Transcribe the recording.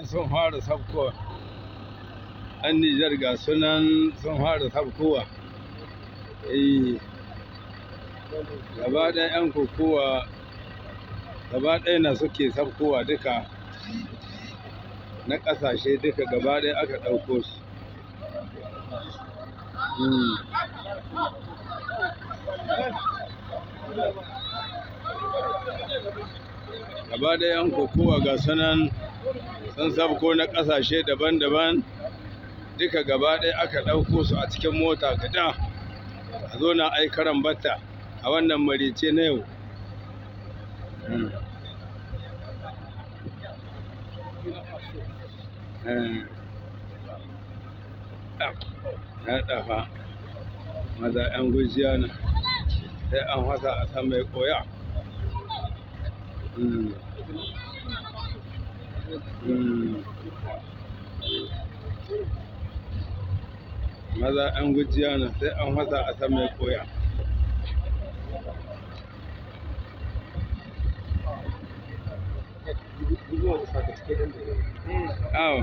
sun fara sabkowa. An Nijar ga sunan sun fara sabkowa. Gaba ɗaya 'yan kokowa gaba ɗaya na suke sabkowa duka na ƙasashe duka gaba ɗaya aka ɗauko su. Gaba ɗaya 'yan kokowa ga sunan sun sabko na ƙasashe daban-daban duka gaba ɗaya aka ɗauko su a cikin mota guda a zo na ai karan batta a wannan marice na yau. Ya ɗafa maza 'yan gujiya na sai an fasa a san mai koya. Maza 'yan gujiya na sai an fasa a san mai koya. Awo.